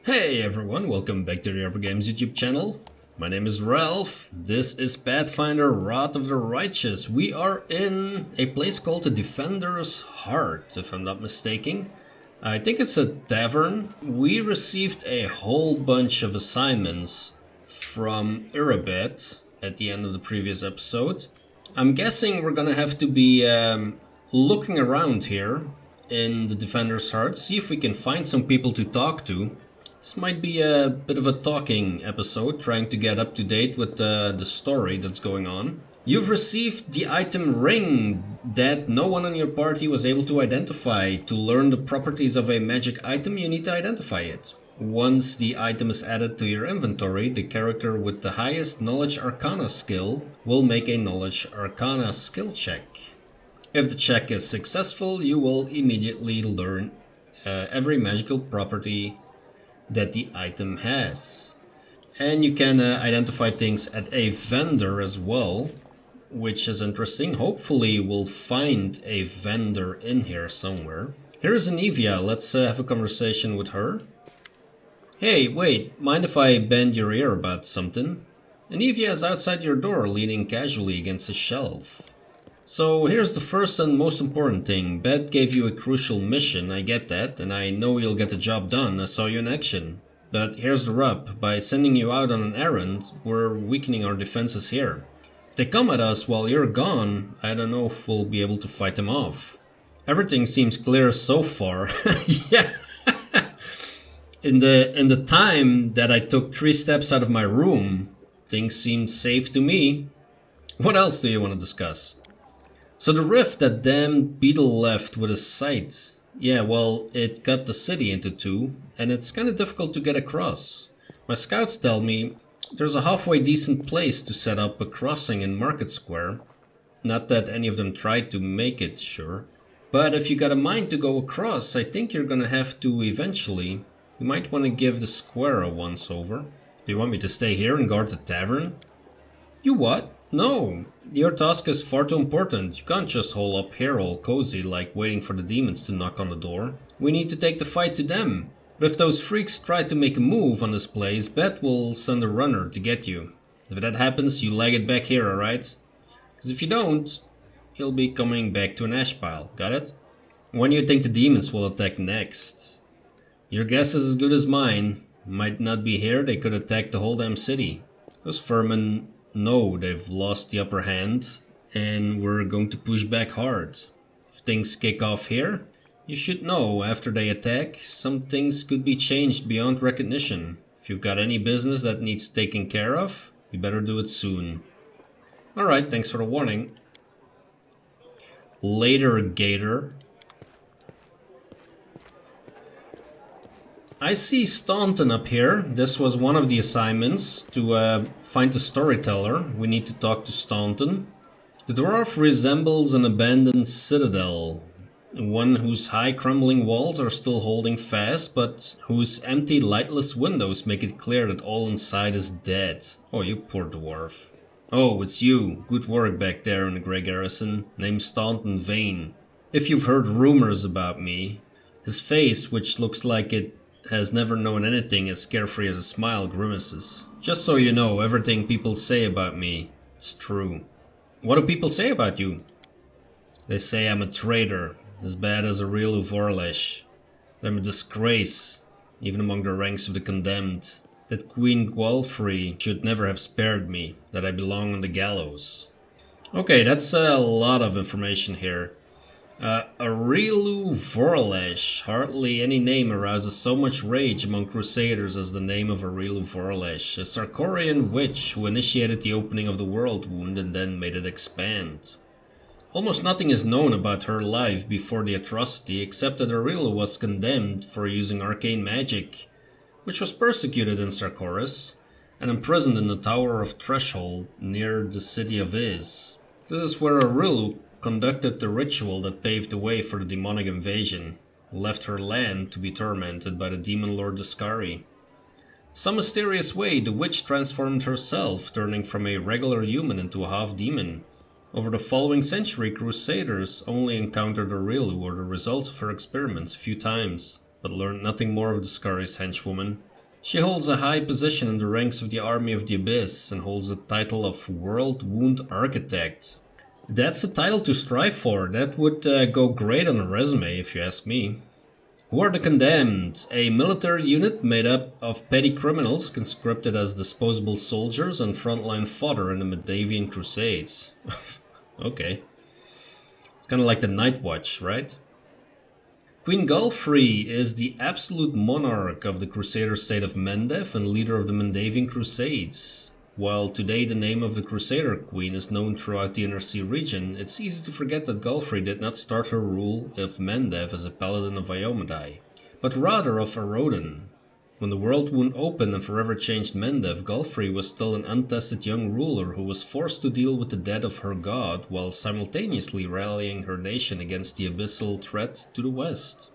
Hey everyone, welcome back to the RPGames YouTube channel. My name is Ralph. This is Pathfinder Wrath of the Righteous. We are in a place called the Defender's Heart, if I'm not mistaken. I think it's a tavern. We received a whole bunch of assignments from Irabet at the end of the previous episode. I'm guessing we're gonna have to be looking around here in the Defender's Heart, see if we can find some people to talk to. This might be a bit of a talking episode, trying to get up to date with the story that's going on. You've received the item ring that no one in your party was able to identify. To learn the properties of a magic item, you need to identify it. Once the item is added to your inventory, the character with the highest Knowledge Arcana skill will make a Knowledge Arcana skill check. If the check is successful, you will immediately learn every magical property that the item has. And you can identify things at a vendor as well, which is interesting. Hopefully we'll find a vendor in here somewhere. Here's Anevia, let's have a conversation with her. Hey, wait, mind if I bend your ear about something? Anevia is outside your door, leaning casually against a shelf. So here's the first and most important thing. Bet gave you a crucial mission, I get that, and I know you'll get the job done, I saw you in action. But here's the rub, by sending you out on an errand, we're weakening our defenses here. If they come at us while you're gone, I don't know if we'll be able to fight them off. Everything seems clear so far. Yeah. In the time that I took 3 steps out of my room, things seemed safe to me. What else do you want to discuss? So the rift that damned beetle left with his sight, yeah, well, it cut the city into 2, and it's kinda difficult to get across. My scouts tell me there's a halfway decent place to set up a crossing in Market Square. Not that any of them tried to make it, sure. But if you got a mind to go across, I think you're gonna have to eventually. You might want to give the square a once-over. Do you want me to stay here and guard the tavern? You what? No, your task is far too important. You can't just hole up here all cozy like waiting for the demons to knock on the door. We need to take the fight to them. But if those freaks try to make a move on this place, Bet will send a runner to get you. If that happens, you leg it back here, alright? Because if you don't, he'll be coming back to an ash pile, got it? When do you think the demons will attack next? Your guess is as good as mine. Might not be here, they could attack the whole damn city. Those vermin know they've lost the upper hand, and we're going to push back hard. If things kick off here, you should know after they attack, some things could be changed beyond recognition. If you've got any business that needs taken care of, you better do it soon. Alright, thanks for the warning. Later, Gator. I see Staunton up here. This was one of the assignments, to find the storyteller. We need to talk to Staunton. The dwarf resembles an abandoned citadel, one whose high crumbling walls are still holding fast, but whose empty lightless windows make it clear that all inside is dead. Oh, you poor dwarf. Oh, it's you. Good work back there in the Grey Garrison. Named Staunton Vhane. If you've heard rumors about me, his face, which looks like it has never known anything as carefree as a smile, grimaces. Just so you know, everything people say about me, it's true. What do people say about you? They say I'm a traitor, as bad as a real Vorlesh. I'm a disgrace, even among the ranks of the condemned. That Queen Gwalfrey should never have spared me, that I belong on the gallows. Okay, that's a lot of information here. Arilu Vorlesh. Hardly any name arouses so much rage among crusaders as the name of Arilu Vorlesh, a Sarkorian witch who initiated the opening of the world wound and then made it expand. Almost nothing is known about her life before the atrocity, except that Arilu was condemned for using arcane magic, which was persecuted in Sarkoris, and imprisoned in the Tower of Threshold near the city of Iz. This is where Arilu conducted the ritual that paved the way for the demonic invasion, left her land to be tormented by the demon lord Dascari. Some mysterious way, the witch transformed herself, turning from a regular human into a half-demon. Over the following century, crusaders only encountered Arilu or the results of her experiments a few times, but learned nothing more of Dascari's henchwoman. She holds a high position in the ranks of the Army of the Abyss and holds the title of World Wound Architect. That's a title to strive for. That would go great on a resume, if you ask me. Who are the Condemned? A military unit made up of petty criminals conscripted as disposable soldiers and frontline fodder in the Mandavian Crusades. Okay. It's kind of like the Night Watch, right? Queen Galfrey is the absolute monarch of the Crusader state of Mendev and leader of the Mandavian Crusades. While today the name of the Crusader Queen is known throughout the Inner Sea region, it's easy to forget that Galfrey did not start her rule of Mendev as a paladin of Iomedae, but rather of Aroden. When the World Wound opened and forever changed Mendev, Galfrey was still an untested young ruler who was forced to deal with the death of her god while simultaneously rallying her nation against the abyssal threat to the west.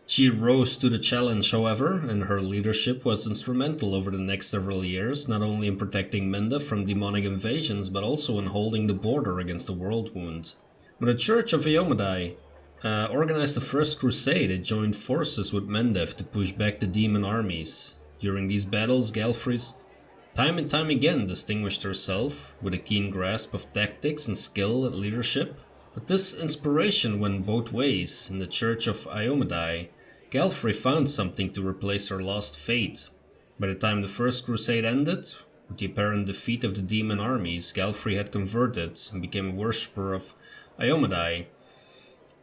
She rose to the challenge, however, and her leadership was instrumental over the next several years, not only in protecting Mendev from demonic invasions, but also in holding the border against the World Wound. When the Church of Iomedae organized the First Crusade, it joined forces with Mendev to push back the demon armies. During these battles, Galfrey time and time again distinguished herself with a keen grasp of tactics and skill and leadership. But this inspiration went both ways. In the Church of Iomedae, Galfrey found something to replace her lost faith. By the time the First Crusade ended, with the apparent defeat of the demon armies, Galfrey had converted and became a worshipper of Iomedae,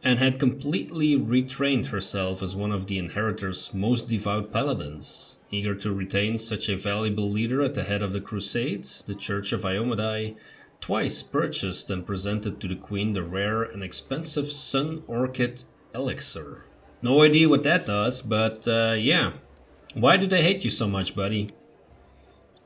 and had completely retrained herself as one of the Inheritor's most devout paladins. Eager to retain such a valuable leader at the head of the Crusades, the Church of Iomedae twice purchased and presented to the Queen the rare and expensive Sun Orchid Elixir. No idea what that does, but yeah. Why do they hate you so much, buddy?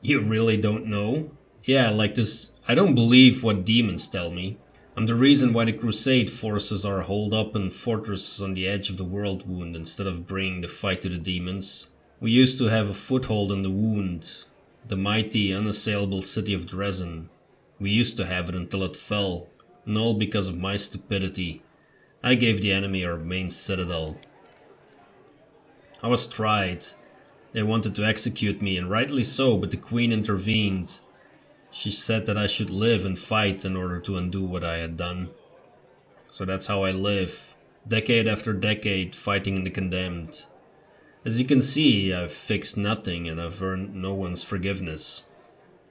You really don't know? Yeah, like this, I don't believe what demons tell me. I'm the reason why the Crusade forces are holed up in fortresses on the edge of the World Wound instead of bringing the fight to the demons. We used to have a foothold in the Wound, the mighty, unassailable city of Dresden. We used to have it until it fell, and all because of my stupidity. I gave the enemy our main citadel. I was tried. They wanted to execute me, and rightly so, but the Queen intervened. She said that I should live and fight in order to undo what I had done. So that's how I live, decade after decade, fighting in the Condemned. As you can see, I've fixed nothing and I've earned no one's forgiveness.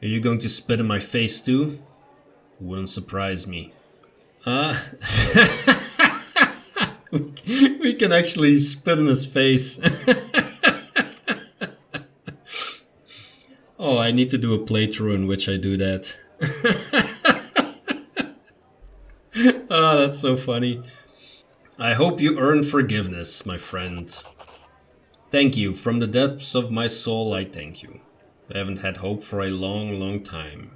Are you going to spit in my face too? Wouldn't surprise me. We can actually spit in his face. Oh, I need to do a playthrough in which I do that. Oh, that's so funny. I hope you earn forgiveness, my friend. Thank you. From the depths of my soul, I thank you. I haven't had hope for a long, long time.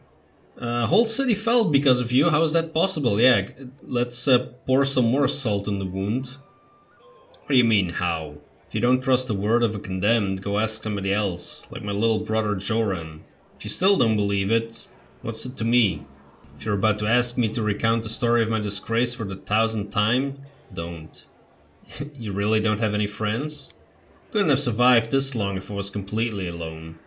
Whole city fell because of you. How is that possible? Yeah, let's pour some more salt in the wound. What do you mean, how? If you don't trust the word of a condemned, go ask somebody else, like my little brother Joran. If you still don't believe it, what's it to me? If you're about to ask me to recount the story of my disgrace for the 1000th time, don't. You really don't have any friends? Couldn't have survived this long if I was completely alone.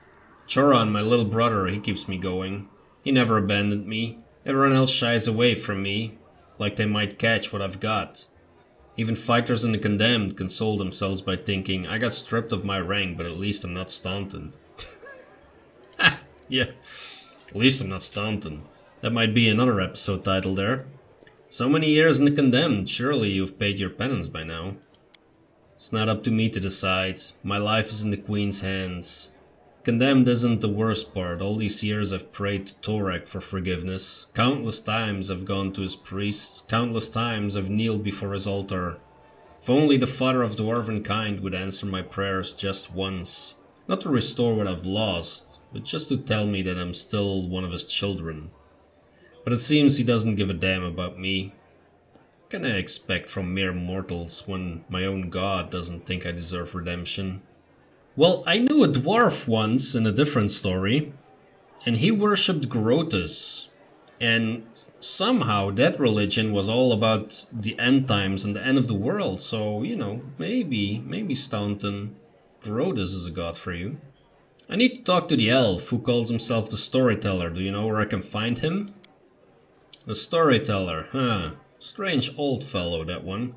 Joran, my little brother, he keeps me going. He never abandoned me. Everyone else shies away from me, like they might catch what I've got. Even fighters in the Condemned console themselves by thinking, I got stripped of my rank, but at least I'm not Staunton. Yeah, at least I'm not Staunton. That might be another episode title there. So many years in the Condemned, surely you've paid your penance by now. It's not up to me to decide. My life is in the Queen's hands. Condemned isn't the worst part. All these years I've prayed to Torek for forgiveness. Countless times I've gone to his priests. Countless times I've kneeled before his altar. If only the father of dwarven kind would answer my prayers just once. Not to restore what I've lost, but just to tell me that I'm still one of his children. But it seems he doesn't give a damn about me. What can I expect from mere mortals when my own god doesn't think I deserve redemption? Well, I knew a dwarf once in a different story, and he worshipped Grotus. And somehow that religion was all about the end times and the end of the world. So, you know, maybe Staunton, Grotus is a god for you. I need to talk to the elf who calls himself the storyteller. Do you know where I can find him? The storyteller, huh? Strange old fellow, that one.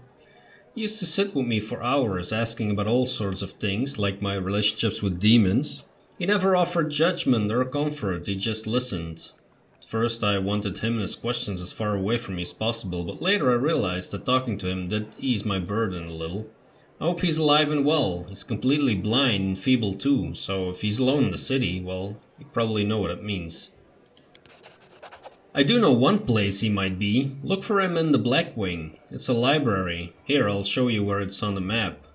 He used to sit with me for hours asking about all sorts of things, like my relationships with demons. He never offered judgment or comfort, he just listened. At first I wanted him and his questions as far away from me as possible, but later I realized that talking to him did ease my burden a little. I hope he's alive and well. He's completely blind and feeble too, so if he's alone in the city, well, you probably know what it means. I do know one place he might be. Look for him in the Black Wing. It's a library. Here, I'll show you where it's on the map.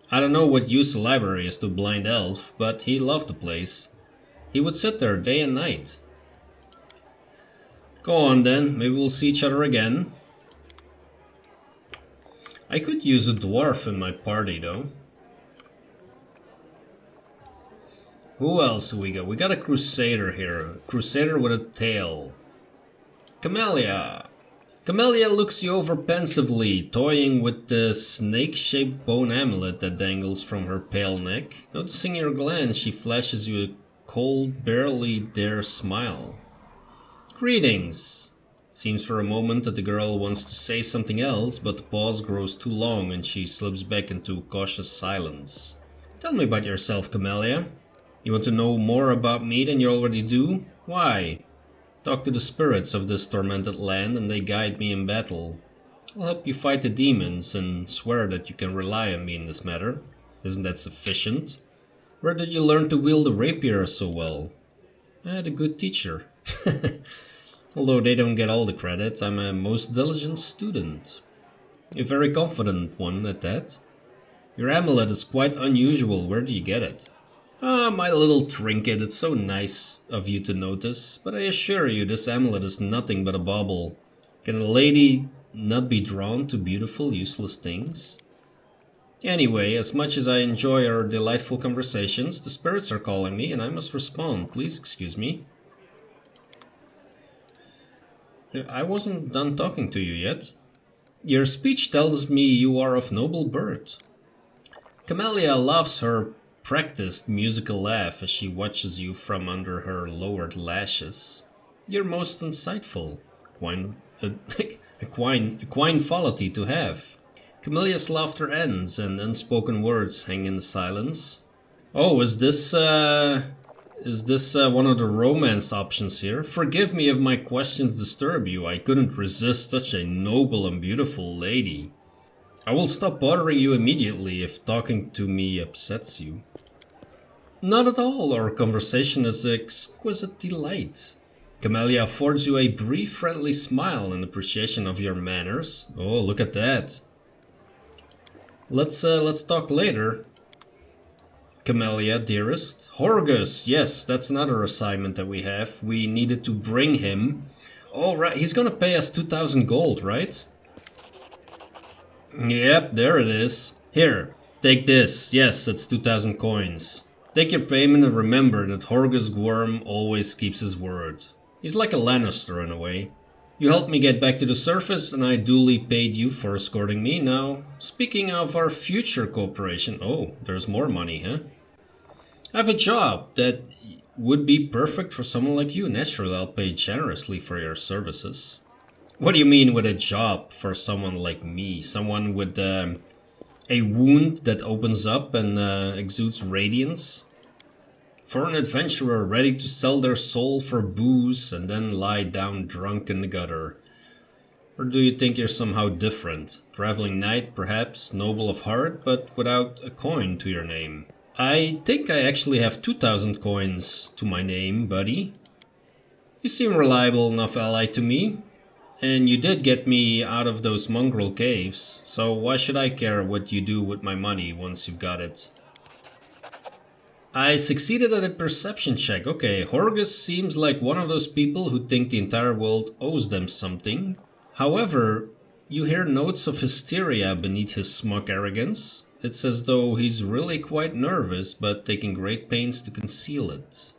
I don't know what use the library is to a blind elf, but he loved the place. He would sit there day and night. Go on then, maybe we'll see each other again. I could use a dwarf in my party though. Who else do we got? We got a crusader here. A crusader with a tail. Camellia. Camellia looks you over pensively, toying with the snake-shaped bone amulet that dangles from her pale neck. Noticing your glance, she flashes you a cold, barely dare smile. Greetings. Seems for a moment that the girl wants to say something else, but the pause grows too long and she slips back into cautious silence. Tell me about yourself, Camellia. You want to know more about me than you already do? Why? Talk to the spirits of this tormented land and they guide me in battle. I'll help you fight the demons and swear that you can rely on me in this matter. Isn't that sufficient? Where did you learn to wield a rapier so well? I had a good teacher. Although they don't get all the credit, I'm a most diligent student. A very confident one at that. Your amulet is quite unusual. Where do you get it? Ah, my little trinket. It's so nice of you to notice. But I assure you, this amulet is nothing but a bauble. Can a lady not be drawn to beautiful, useless things? Anyway, as much as I enjoy our delightful conversations, the spirits are calling me and I must respond. Please excuse me. I wasn't done talking to you yet. Your speech tells me you are of noble birth. Camellia laughs her practiced musical laugh as she watches you from under her lowered lashes. You're most insightful. A quine quality to have. Camelia's laughter ends and unspoken words hang in the silence. Oh, is this one of the romance options here? Forgive me if my questions disturb you. I couldn't resist such a noble and beautiful lady. I will stop bothering you immediately if talking to me upsets you. Not at all. Our conversation is an exquisite delight. Camellia affords you a brief friendly smile in appreciation of your manners. Oh, look at that. Let's talk later. Camellia, dearest. Horgus, yes, that's another assignment that we have. We needed to bring him. Oh, right, he's gonna pay us 2,000 gold, right? Yep, there it is. Here, take this. Yes, it's 2,000 coins. Take your payment and remember that Horgus Gwerm always keeps his word. He's like a Lannister in a way. You helped me get back to the surface and I duly paid you for escorting me. Now, speaking of our future cooperation... Oh, there's more money, huh? I have a job that would be perfect for someone like you. Naturally, I'll pay generously for your services. What do you mean with a job for someone like me? Someone with a wound that opens up and exudes radiance? For an adventurer ready to sell their soul for booze and then lie down drunk in the gutter. Or do you think you're somehow different? Traveling knight, perhaps, noble of heart, but without a coin to your name. I think I actually have 2,000 coins to my name, buddy. You seem reliable enough ally to me. And you did get me out of those mongrel caves, so why should I care what you do with my money once you've got it? I succeeded at a perception check. Okay, Horgus seems like one of those people who think the entire world owes them something. However, you hear notes of hysteria beneath his smug arrogance. It's as though he's really quite nervous, but taking great pains to conceal it.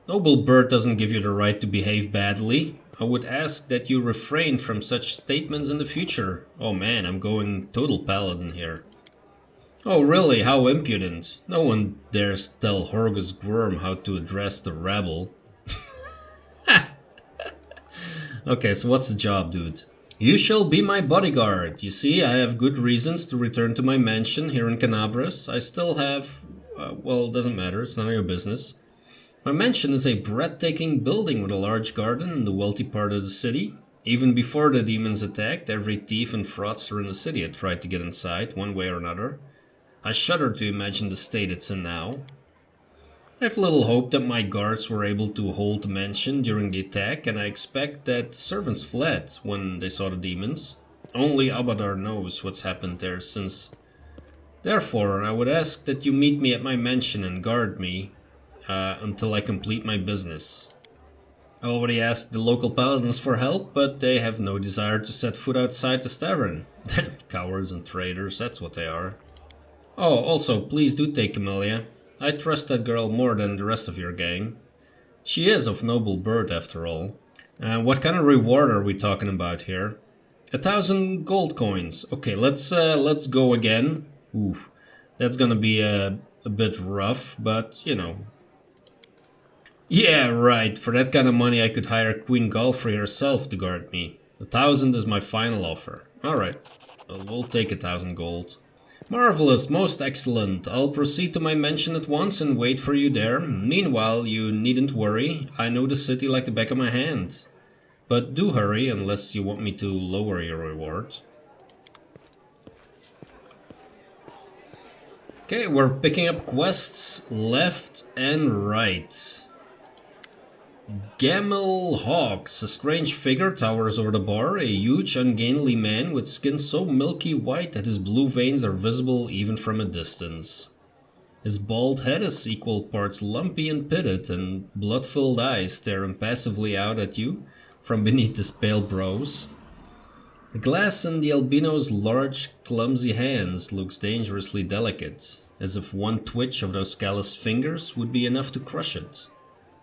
Noble bird doesn't give you the right to behave badly. I would ask that you refrain from such statements in the future. Oh man, I'm going total paladin here. Oh really, how impudent. No one dares tell Horgus Gwerm how to address the rabble. Okay, so what's the job, dude? You shall be my bodyguard. You see, I have good reasons to return to my mansion here in Kenabres. I still have... well, it doesn't matter, it's none of your business. My mansion is a breathtaking building with a large garden in the wealthy part of the city. Even before the demons attacked, every thief and fraudster in the city had tried to get inside, one way or another. I shudder to imagine the state it's in now. I have little hope that my guards were able to hold the mansion during the attack, and I expect that the servants fled when they saw the demons. Only Abadar knows what's happened there since. Therefore, I would ask that you meet me at my mansion and guard me until I complete my business. I already asked the local paladins for help, but they have no desire to set foot outside this tavern. Cowards and traitors, that's what they are. Oh, also, please do take Camellia. I trust that girl more than the rest of your gang. She is of noble birth, after all. What kind of reward are we talking about here? 1,000 gold coins. Okay, let's go again. Oof, that's gonna be a bit rough, but you know. Yeah, right. For that kind of money, I could hire Queen Galfrey herself to guard me. 1,000 is my final offer. All right, we'll take 1,000 gold. Marvelous, most excellent. I'll proceed to my mansion at once and wait for you there. Meanwhile, you needn't worry. I know the city like the back of my hand. But do hurry, unless you want me to lower your reward. Okay, we're picking up quests left and right. Gemyl Hawkes, a strange figure, towers over the bar, a huge, ungainly man with skin so milky white that his blue veins are visible even from a distance. His bald head is equal parts lumpy and pitted, and blood-filled eyes stare impassively out at you from beneath his pale brows. The glass in the albino's large, clumsy hands looks dangerously delicate, as if one twitch of those calloused fingers would be enough to crush it.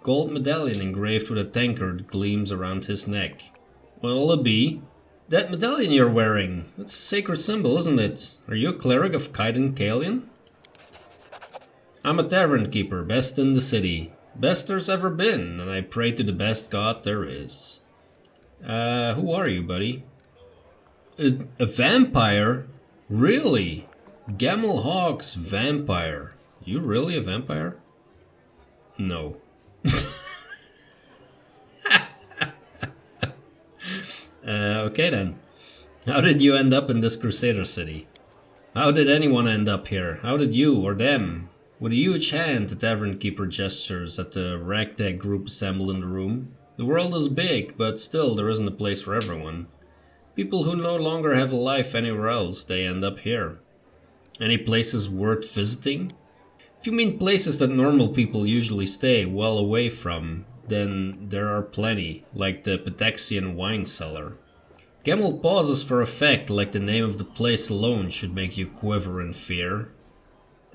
Gold medallion engraved with a tankard gleams around his neck. What'll it be? That medallion you're wearing. That's a sacred symbol, isn't it? Are you a cleric of Kaiden Kalian? I'm a tavern keeper, best in the city. Best there's ever been, and I pray to the best god there is. Who are you, buddy? A vampire? Really? Gemyl Hawkes, vampire. You really a vampire? No. Okay then. How did you end up in this Crusader city? How did anyone end up here? How did you or them? With a huge hand, the tavern keeper gestures at the ragtag group assembled in the room. The world is big, but still there isn't a place for everyone. People who no longer have a life anywhere else, they end up here. Any places worth visiting? If you mean places that normal people usually stay well away from, then there are plenty, like the Pataxian wine cellar. Gemyl pauses for effect, like the name of the place alone should make you quiver in fear.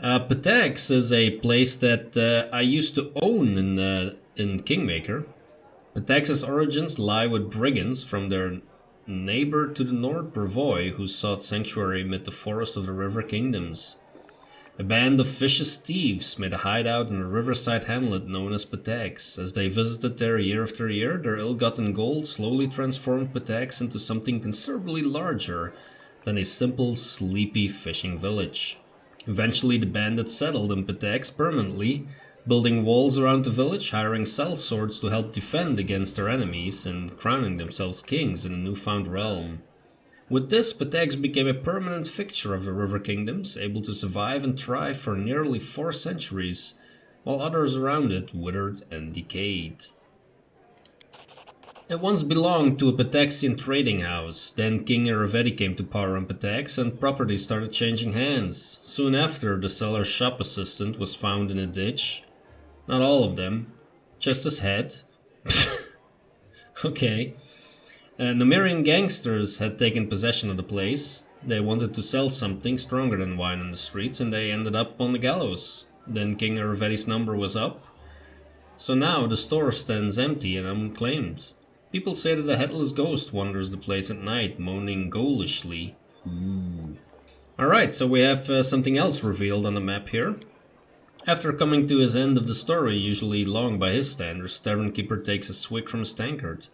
Patax is a place that I used to own in Kingmaker. Patax's origins lie with brigands from their neighbor to the north, Brevoy, who sought sanctuary amid the forests of the River Kingdoms. A band of vicious thieves made a hideout in a riverside hamlet known as Patax. As they visited there year after year, their ill-gotten gold slowly transformed Patax into something considerably larger than a simple, sleepy fishing village. Eventually, the bandits settled in Patax permanently, building walls around the village, hiring sellswords to help defend against their enemies, and crowning themselves kings in a newfound realm. With this, Patax became a permanent fixture of the River Kingdoms, able to survive and thrive for nearly 4 centuries, while others around it withered and decayed. It once belonged to a Pataxian trading house, then King Erevedi came to power in Patax and property started changing hands. Soon after, the seller's shop assistant was found in a ditch. Not all of them, just his head. Okay. Numerian gangsters had taken possession of the place. They wanted to sell something stronger than wine in the streets, and they ended up on the gallows. Then King Erevedi's number was up. So now the store stands empty and unclaimed. People say that a headless ghost wanders the place at night, moaning ghoulishly. Ooh. Alright, so we have something else revealed on the map here. After coming to his end of the story, usually long by his standards, Tavern Keeper takes a swig from his tankard.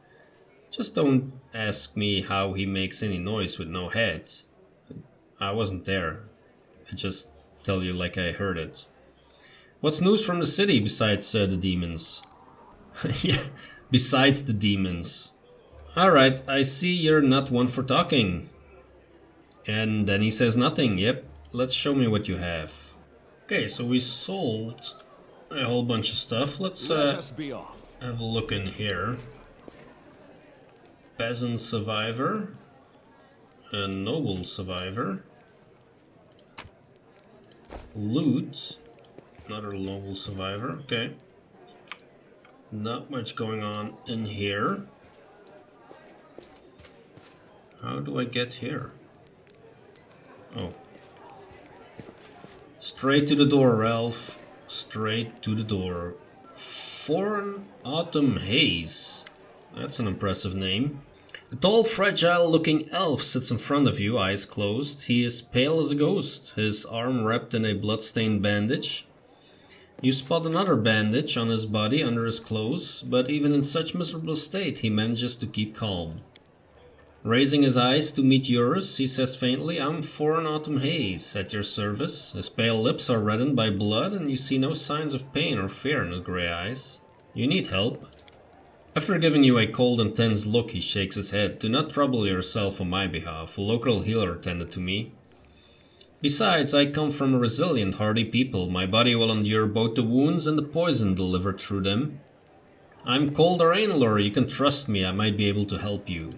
Just don't ask me how he makes any noise with no head. I wasn't there. I just tell you like I heard it. What's news from the city besides the demons? Yeah, besides the demons. Alright, I see you're not one for talking. And then he says nothing. Yep, let's show me what you have. Okay, so we sold a whole bunch of stuff. Let's have a look in here. Peasant survivor. A noble survivor. Loot. Another noble survivor. Okay. Not much going on in here. How do I get here? Oh. Straight to the door, Ralph. Straight to the door. Forn Haze. That's an impressive name. A tall, fragile-looking elf sits in front of you, eyes closed. He is pale as a ghost, his arm wrapped in a blood-stained bandage. You spot another bandage on his body under his clothes, but even in such miserable state, he manages to keep calm. Raising his eyes to meet yours, he says faintly, "I'm Forn Haze, at your service." His pale lips are reddened by blood, and you see no signs of pain or fear in his grey eyes. You need help. After giving you a cold and tense look, he shakes his head. "Do not trouble yourself on my behalf. A local healer tended to me. Besides, I come from a resilient, hardy people. My body will endure both the wounds and the poison delivered through them. I'm Cauldar, you can trust me, I might be able to help you."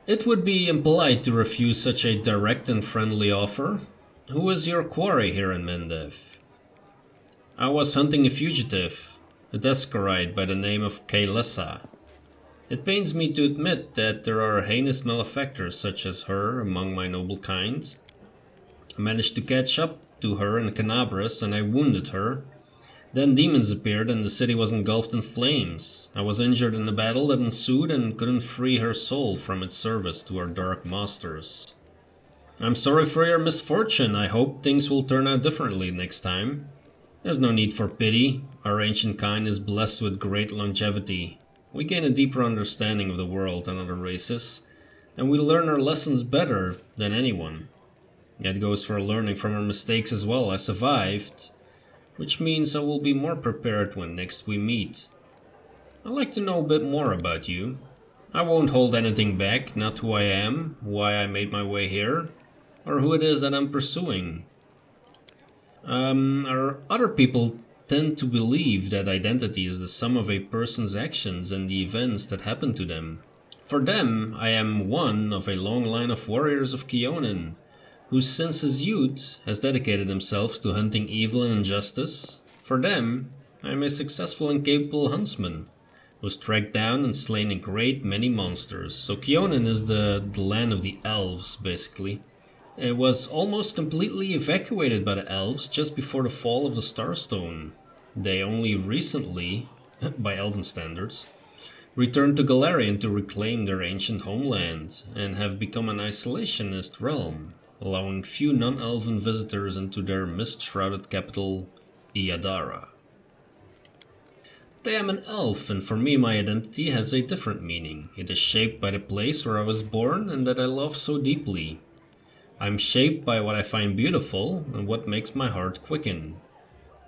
It would be impolite to refuse such a direct and friendly offer. Who is your quarry here in Mendev? I was hunting a fugitive, a Descaride by the name of Camellia. It pains me to admit that there are heinous malefactors such as her among my noble kind. I managed to catch up to her in Kenabres and I wounded her. Then demons appeared and the city was engulfed in flames. I was injured in the battle that ensued and couldn't free her soul from its service to our dark masters. I'm sorry for your misfortune. I hope things will turn out differently next time. There's no need for pity. Our ancient kind is blessed with great longevity. We gain a deeper understanding of the world and other races, and we learn our lessons better than anyone. That goes for learning from our mistakes as well. I survived, which means I will be more prepared when next we meet. I'd like to know a bit more about you. I won't hold anything back, not who I am, why I made my way here, or who it is that I'm pursuing. Other people tend to believe that identity is the sum of a person's actions and the events that happen to them. For them, I am one of a long line of warriors of Keonan, who since his youth has dedicated himself to hunting evil and injustice. For them, I am a successful and capable huntsman, who has tracked down and slain a great many monsters. So Keonan is the land of the elves, basically. It was almost completely evacuated by the elves just before the fall of the Starstone. They only recently, by elven standards, returned to Galarian to reclaim their ancient homeland, and have become an isolationist realm, allowing few non-elven visitors into their mist-shrouded capital, Iadara. I am an elf, and for me my identity has a different meaning. It is shaped by the place where I was born and that I love so deeply. I'm shaped by what I find beautiful and what makes my heart quicken,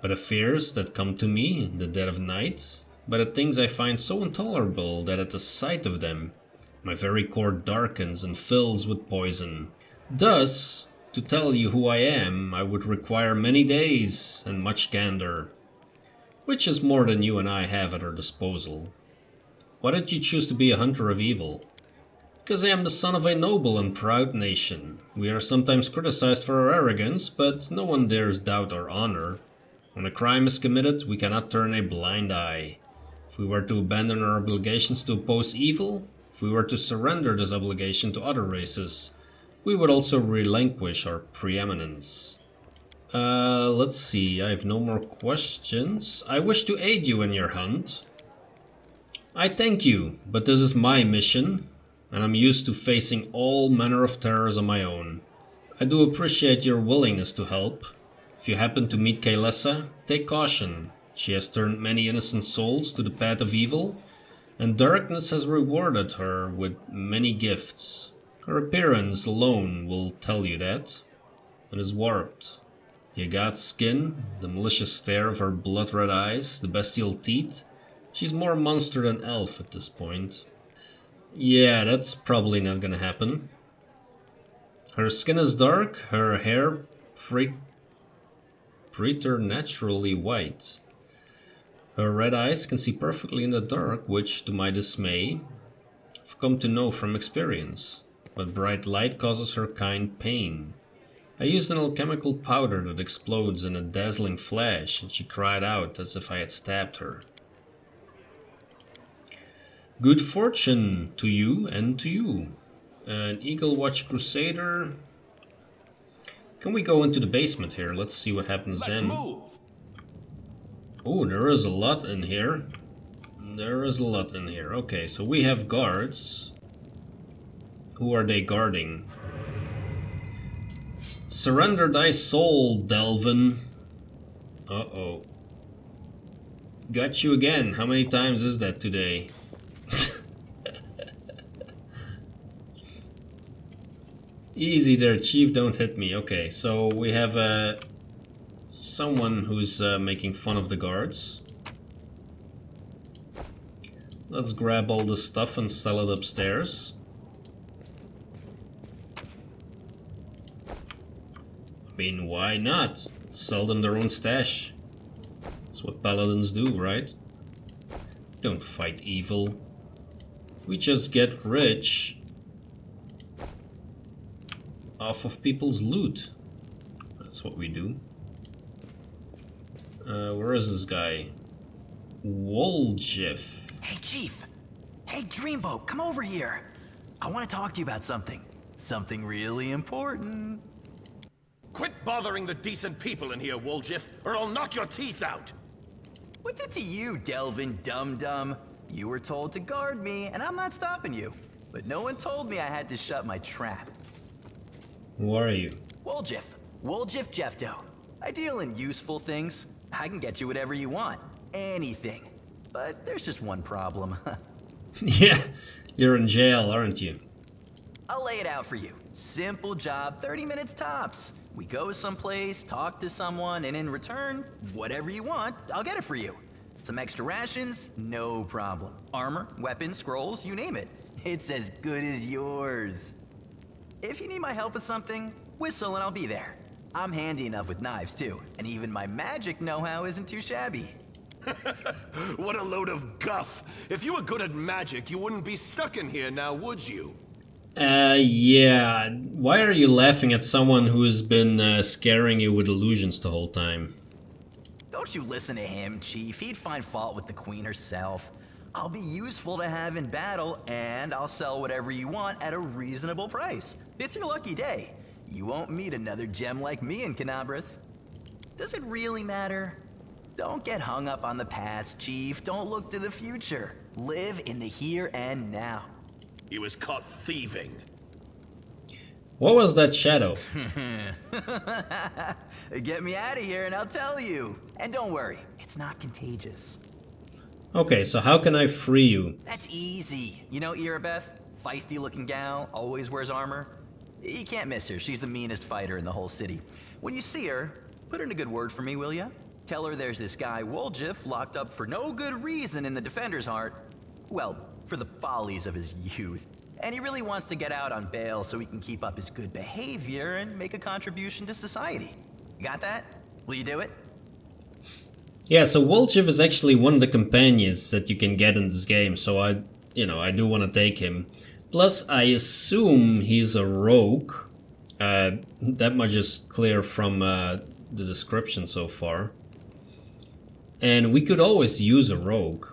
by the fears that come to me in the dead of night, by the things I find so intolerable that at the sight of them, my very core darkens and fills with poison. Thus, to tell you who I am, I would require many days and much candor, which is more than you and I have at our disposal. Why did you choose to be a hunter of evil? Because I am the son of a noble and proud nation. We are sometimes criticized for our arrogance, but no one dares doubt our honor. When a crime is committed, we cannot turn a blind eye. If we were to abandon our obligations to oppose evil, if we were to surrender this obligation to other races, we would also relinquish our preeminence. Let's see, I have no more questions. I wish to aid you in your hunt. I thank you, but this is my mission, and I'm used to facing all manner of terrors on my own. I do appreciate your willingness to help. If you happen to meet Kaelessa, take caution. She has turned many innocent souls to the path of evil, and darkness has rewarded her with many gifts. Her appearance alone will tell you that. It is warped. The agate skin, the malicious stare of her blood-red eyes, the bestial teeth. She's more monster than elf at this point. Yeah, that's probably not gonna happen. Her skin is dark, her hair preternaturally white. Her red eyes can see perfectly in the dark, which, to my dismay, I've come to know from experience. But bright light causes her kind pain. I used an alchemical powder that explodes in a dazzling flash, and she cried out as if I had stabbed her. Good fortune to you and to you. An Eagle Watch Crusader. Can we go into the basement here? Let's see what happens then. Move. Oh, there is a lot in here. There is a lot in here. Okay, so we have guards. Who are they guarding? Surrender thy soul, Delvin. Uh-oh. Got you again. How many times is that today? Easy there, chief, don't hit me. Okay, so we have someone who's making fun of the guards. Let's grab all the stuff and sell it upstairs. I mean, why not? Sell them their own stash. That's what paladins do, right? Don't fight evil. We just get rich off of people's loot. That's what we do. Where is this guy? Woljif. Hey, Chief. Hey, Dreamboat, come over here. I want to talk to you about something. Something really important. Quit bothering the decent people in here, Woljif, or I'll knock your teeth out. What's it to you, Delvin Dum-Dum? You were told to guard me, and I'm not stopping you. But no one told me I had to shut my trap. Who are you? Woljif. Woljif Jeffdo. I deal in useful things. I can get you whatever you want. Anything. But there's just one problem. Yeah, you're in jail, aren't you? I'll lay it out for you. Simple job, 30 minutes tops. We go someplace, talk to someone, and in return, whatever you want, I'll get it for you. Some extra rations? No problem. Armor, weapons, scrolls, you name it. It's as good as yours. If you need my help with something, whistle and I'll be there. I'm handy enough with knives too, and even my magic know-how isn't too shabby. What a load of guff. If you were good at magic, you wouldn't be stuck in here now, would you? Yeah. Why are you laughing at someone who has been scaring you with illusions the whole time? Don't you listen to him, Chief. He'd find fault with the Queen herself. I'll be useful to have in battle, and I'll sell whatever you want at a reasonable price. It's your lucky day. You won't meet another gem like me in Kenabres. Does it really matter? Don't get hung up on the past, Chief. Don't look to the future. Live in the here and now. He was caught thieving. What was that shadow? Get me out of here and I'll tell you. And don't worry, it's not contagious. Okay, so how can I free you? That's easy. You know Irabeth? Feisty looking gal, always wears armor. You can't miss her. She's the meanest fighter in the whole city. When you see her, put in a good word for me, will ya? Tell her there's this guy Woljif locked up for no good reason in the Defender's Heart. Well, for the follies of his youth. And he really wants to get out on bail so he can keep up his good behavior and make a contribution to society. You got that? Will you do it? Yeah, so Woljif is actually one of the companions that you can get in this game, so I do want to take him. Plus, I assume he's a rogue. That much is clear from the description so far. And we could always use a rogue.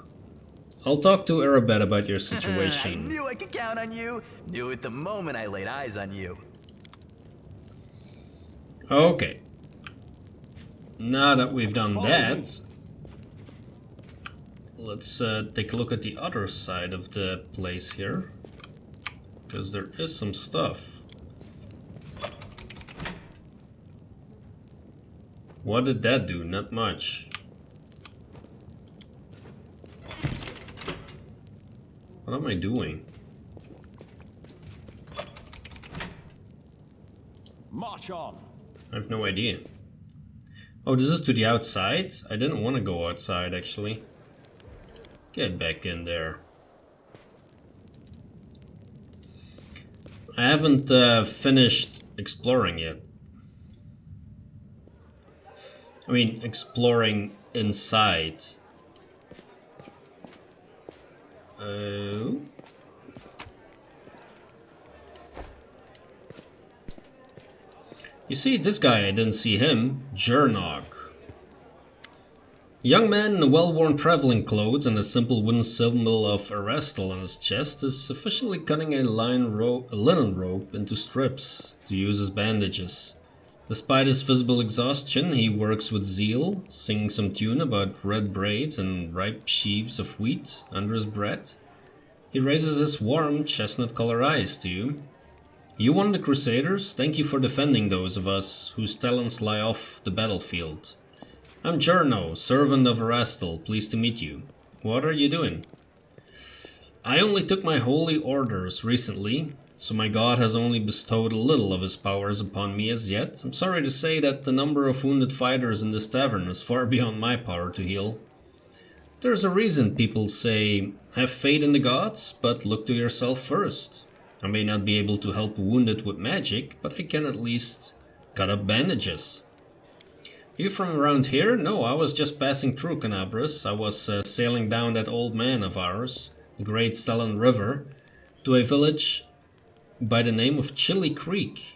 I'll talk to Arabet about your situation. I knew I could count on you. Knew it the moment I laid eyes on you. Okay. Now that we've done that, let's take a look at the other side of the place here. Because there is some stuff. What did that do? Not much. What am I doing? March on. I have no idea. Oh, this is to the outside? I didn't want to go outside, actually. Get back in there. I haven't finished exploring yet. I mean, exploring inside. You see, this guy, I didn't see him. Jernaugh. A young man in a well-worn traveling clothes and a simple wooden symbol of Erastil on his chest is sufficiently cutting a linen rope into strips to use as bandages. Despite his visible exhaustion, he works with zeal, singing some tune about red braids and ripe sheaves of wheat under his breath. He raises his warm, chestnut-colored eyes to you. You won the Crusaders, thank you for defending those of us whose talents lie off the battlefield. I'm Jernaugh, servant of Erastil, pleased to meet you. What are you doing? I only took my holy orders recently, so my god has only bestowed a little of his powers upon me as yet. I'm sorry to say that the number of wounded fighters in this tavern is far beyond my power to heal. There's a reason people say, have faith in the gods, but look to yourself first. I may not be able to help wounded with magic, but I can at least cut up bandages. You from around here? No, I was just passing through Kenabres. I was sailing down that old man of ours, the Great Staunton River, to a village by the name of Chilly Creek.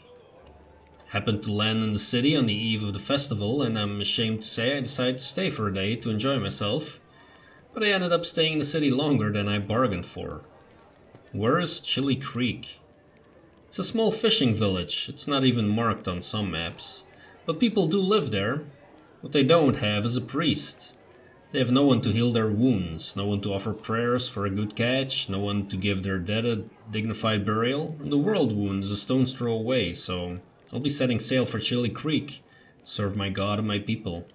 Happened to land in the city on the eve of the festival, and I'm ashamed to say I decided to stay for a day to enjoy myself, but I ended up staying in the city longer than I bargained for. Where is Chilly Creek? It's a small fishing village. It's not even marked on some maps. But people do live there. What they don't have is a priest. They have no one to heal their wounds, no one to offer prayers for a good catch, no one to give their dead a dignified burial. And the world wound is a stone's throw away, so I'll be setting sail for Chilly Creek, serve my god and my people.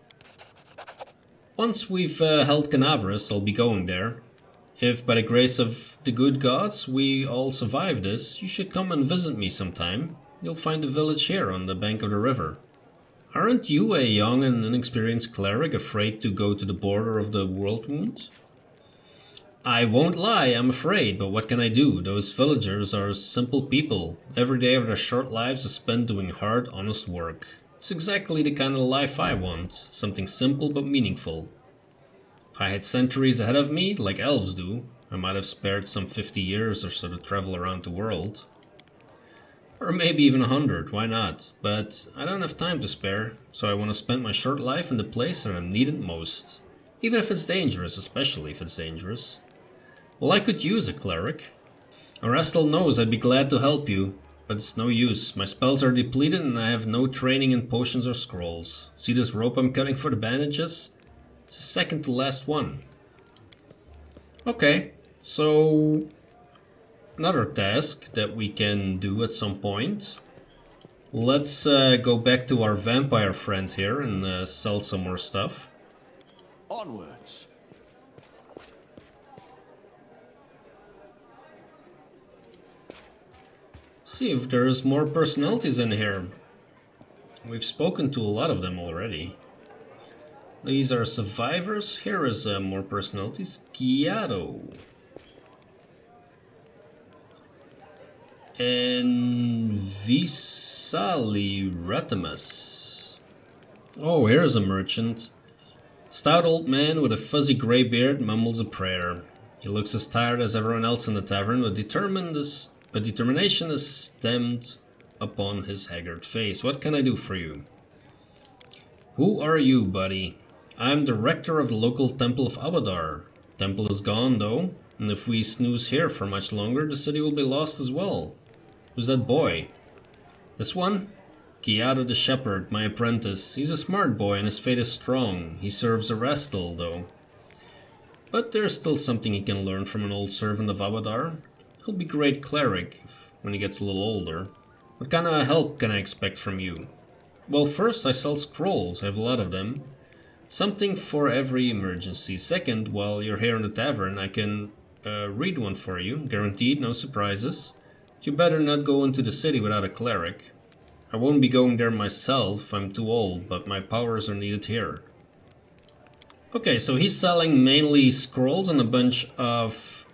Once we've held Kenabres, I'll be going there. If by the grace of the good gods we all survive this, you should come and visit me sometime. You'll find the village here on the bank of the river. Aren't you a young and inexperienced cleric afraid to go to the border of the world wound? I won't lie, I'm afraid, but what can I do? Those villagers are simple people. Every day of their short lives is spent doing hard, honest work. It's exactly the kind of life I want. Something simple but meaningful. If I had centuries ahead of me, like elves do, I might have spared some 50 years or so to travel around the world. Or maybe even 100, why not? But I don't have time to spare, so I want to spend my short life in the place that I'm needed most. Even if it's dangerous, especially if it's dangerous. Well, I could use a cleric. Erastil knows I'd be glad to help you, but it's no use. My spells are depleted and I have no training in potions or scrolls. See this rope I'm cutting for the bandages? It's the second to last one. Okay, so another task that we can do at some point. Let's go back to our vampire friend here and sell some more stuff. Onwards. See if there's more personalities in here. We've spoken to a lot of them already. These are survivors. Here is more personalities. Kiado. And Vissaliy Rathimus. Oh, here's a merchant. Stout old man with a fuzzy grey beard mumbles a prayer. He looks as tired as everyone else in the tavern, but determination is stamped upon his haggard face. What can I do for you? Who are you, buddy? I'm the rector of the local temple of Abadar. Temple is gone, though, and if we snooze here for much longer, the city will be lost as well. Who's that boy? This one? Kiado the shepherd, my apprentice. He's a smart boy and his faith is strong. He serves Erastil, though. But there's still something he can learn from an old servant of Abadar. He'll be a great cleric when he gets a little older. What kind of help can I expect from you? Well, first I sell scrolls, I have a lot of them. Something for every emergency. Second, while you're here in the tavern, I can read one for you. Guaranteed, no surprises. You better not go into the city without a cleric. I won't be going there myself, I'm too old, but my powers are needed here. Okay, so he's selling mainly scrolls and a bunch of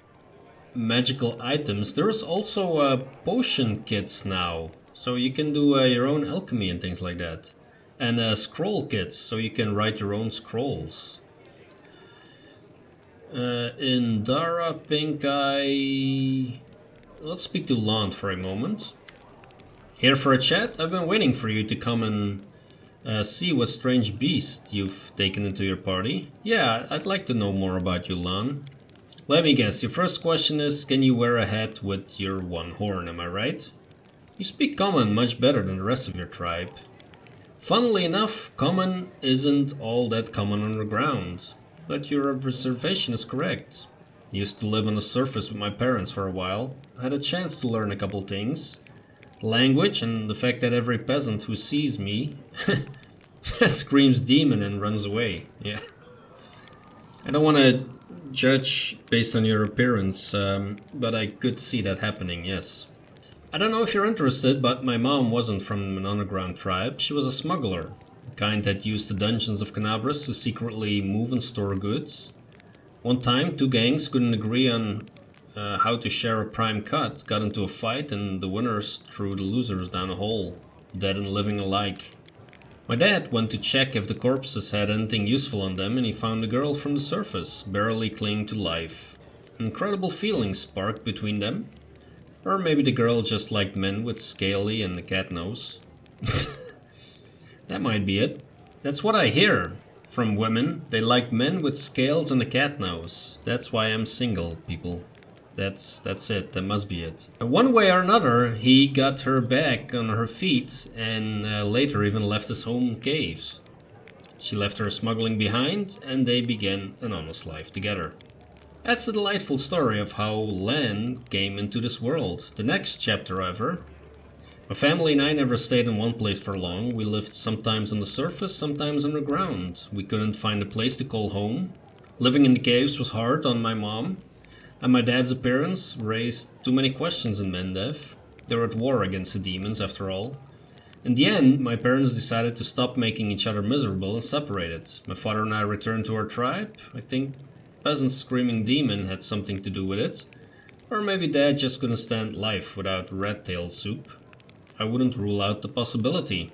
magical items. There's also potion kits now, so you can do your own alchemy and things like that. And scroll kits, so you can write your own scrolls. In Dara Pink Eye... Let's speak to Lann for a moment. Here for a chat? I've been waiting for you to come and see what strange beast you've taken into your party. Yeah, I'd like to know more about you, Lann. Let me guess, your first question is, can you wear a hat with your one horn, am I right? You speak common much better than the rest of your tribe. Funnily enough, common isn't all that common underground, but your observation is correct. I used to live on the surface with my parents for a while. I had a chance to learn a couple things. Language and the fact that every peasant who sees me screams demon and runs away. Yeah. I don't want to judge based on your appearance, but I could see that happening, yes. I don't know if you're interested, but my mom wasn't from an underground tribe. She was a smuggler, the kind that used the dungeons of Kenabres to secretly move and store goods. One time, two gangs couldn't agree on how to share a prime cut, got into a fight, and the winners threw the losers down a hole, dead and living alike. My dad went to check if the corpses had anything useful on them, and he found a girl from the surface, barely clinging to life. Incredible feelings sparked between them. Or maybe the girl just liked men with scaly and a cat nose. That might be it. That's what I hear from women. They like men with scales and a cat nose. That's why I'm single, people. That's it. That must be it. One way or another, he got her back on her feet and later even left his home caves. She left her smuggling behind and they began an honest life together. That's a delightful story of how Lann came into this world. The next chapter, however. My family and I never stayed in one place for long. We lived sometimes on the surface, sometimes underground. We couldn't find a place to call home. Living in the caves was hard on my mom. And my dad's appearance raised too many questions in Mendev. They were at war against the demons, after all. In the end, my parents decided to stop making each other miserable and separated. My father and I returned to our tribe. I think peasant screaming demon had something to do with it. Or maybe Dad just couldn't stand life without rat-tail soup. I wouldn't rule out the possibility.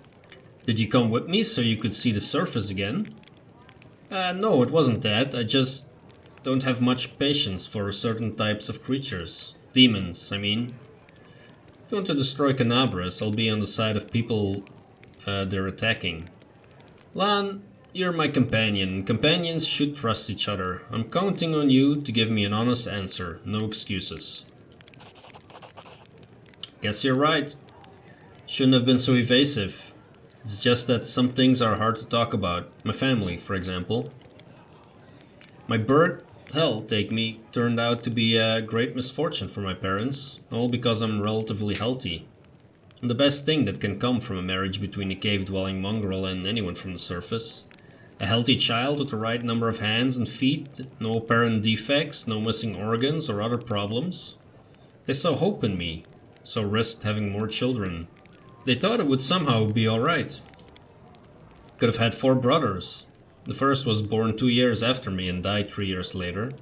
Did you come with me so you could see the surface again? No, it wasn't that. I just don't have much patience for certain types of creatures. Demons, I mean. If you want to destroy Kenabres, I'll be on the side of people they're attacking. Lann, you're my companion. Companions should trust each other. I'm counting on you to give me an honest answer. No excuses. Guess you're right. Shouldn't have been so evasive. It's just that some things are hard to talk about. My family, for example. My bird, hell take me, turned out to be a great misfortune for my parents. All because I'm relatively healthy. I'm the best thing that can come from a marriage between a cave-dwelling mongrel and anyone from the surface. A healthy child with the right number of hands and feet, no apparent defects, no missing organs or other problems. They saw hope in me, so risked having more children. They thought it would somehow be alright. Could have had 4 brothers. The first was born 2 years after me and died 3 years later.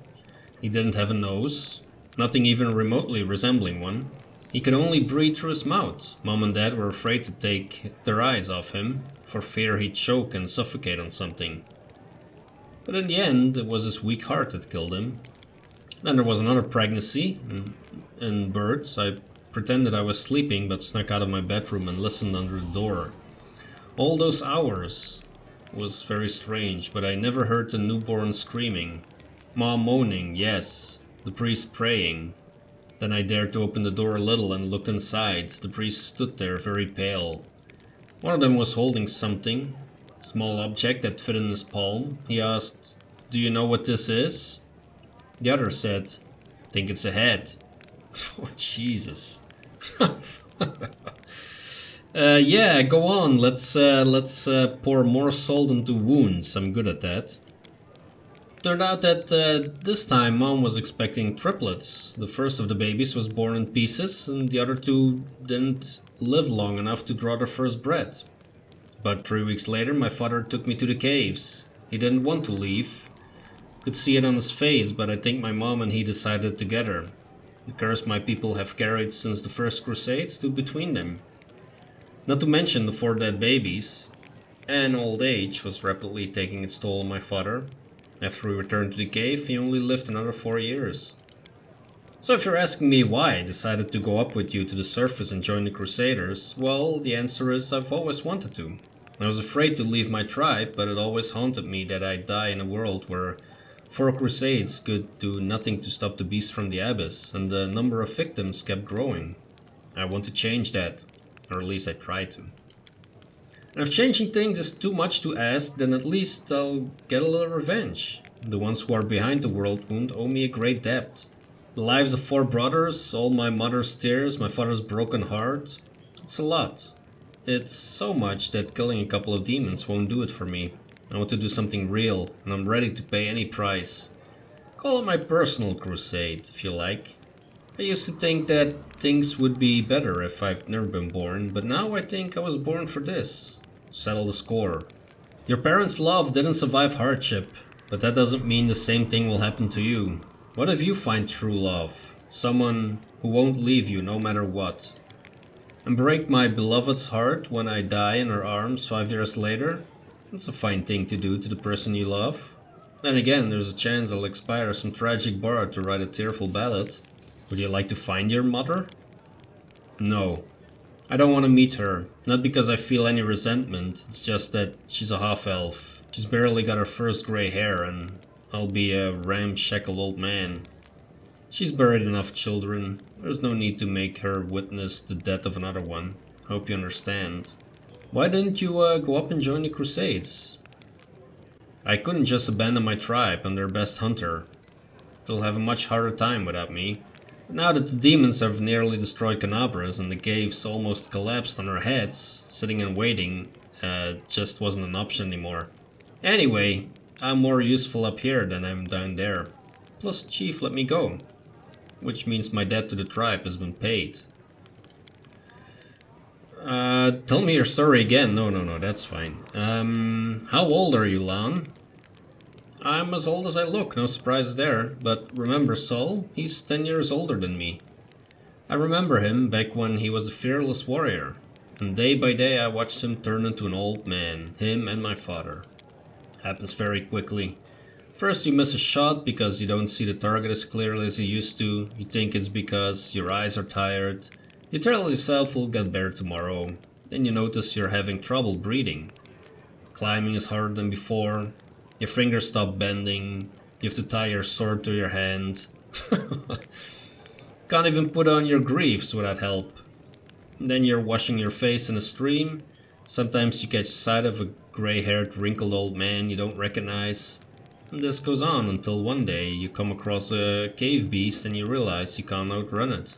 He didn't have a nose, nothing even remotely resembling one. He could only breathe through his mouth. Mom and Dad were afraid to take their eyes off him, for fear he'd choke and suffocate on something. But in the end, it was his weak heart that killed him. Then there was another pregnancy, and birds. I pretended I was sleeping, but snuck out of my bedroom and listened under the door. All those hours was very strange, but I never heard the newborn screaming. Mom moaning, yes. The priest praying. Then I dared to open the door a little and looked inside. The priest stood there, very pale. One of them was holding something, a small object that fit in his palm. He asked, "Do you know what this is?" The other said, "Think it's a head." Oh, Jesus. Yeah, go on. Let's pour more salt into wounds. I'm good at that. Turned out that this time Mom was expecting triplets. The first of the babies was born in pieces, and the other two didn't live long enough to draw their first breath. But 3 weeks later, my father took me to the caves. He didn't want to leave. Could see it on his face, but I think my mom and he decided together. The curse my people have carried since the first crusade stood between them. Not to mention the 4 dead babies. And old age was rapidly taking its toll on my father. After we returned to the cave, he only lived another 4 years. So if you're asking me why I decided to go up with you to the surface and join the Crusaders, well, the answer is I've always wanted to. I was afraid to leave my tribe, but it always haunted me that I'd die in a world where 4 crusades could do nothing to stop the beast from the abyss, and the number of victims kept growing. I want to change that, or at least I try to. And if changing things is too much to ask, then at least I'll get a little revenge. The ones who are behind the world wound owe me a great debt. The lives of 4 brothers, all my mother's tears, my father's broken heart. It's a lot. It's so much that killing a couple of demons won't do it for me. I want to do something real, and I'm ready to pay any price. Call it my personal crusade, if you like. I used to think that things would be better if I'd never been born, but now I think I was born for this. Settle the score. Your parents' love didn't survive hardship, but that doesn't mean the same thing will happen to you. What if you find true love? Someone who won't leave you no matter what. And break my beloved's heart when I die in her arms 5 years later? That's a fine thing to do to the person you love. Then again, there's a chance I'll inspire some tragic bard to write a tearful ballad. Would you like to find your mother? No. I don't want to meet her. Not because I feel any resentment, it's just that she's a half-elf. She's barely got her first grey hair and I'll be a ramshackle old man. She's buried enough children. There's no need to make her witness the death of another one. Hope you understand. Why didn't you go up and join the Crusades? I couldn't just abandon my tribe and their best hunter. They'll have a much harder time without me. But now that the demons have nearly destroyed Kenabres and the caves almost collapsed on our heads, sitting and waiting just wasn't an option anymore. Anyway, I'm more useful up here than I'm down there. Plus, Chief let me go. Which means my debt to the tribe has been paid. Tell me your story again. No, that's fine. How old are you, Lann? I'm as old as I look, no surprise there. But remember Saul? He's 10 years older than me. I remember him back when he was a fearless warrior. And day by day I watched him turn into an old man. Him and my father. Happens very quickly. First you miss a shot because you don't see the target as clearly as you used to. You think it's because your eyes are tired. You tell yourself we'll get better tomorrow. Then you notice you're having trouble breathing. Climbing is harder than before. Your fingers stop bending. You have to tie your sword to your hand. Can't even put on your greaves without help. And then you're washing your face in a stream. Sometimes you catch sight of a grey-haired, wrinkled old man you don't recognize. And this goes on until one day you come across a cave beast and you realize you can't outrun it.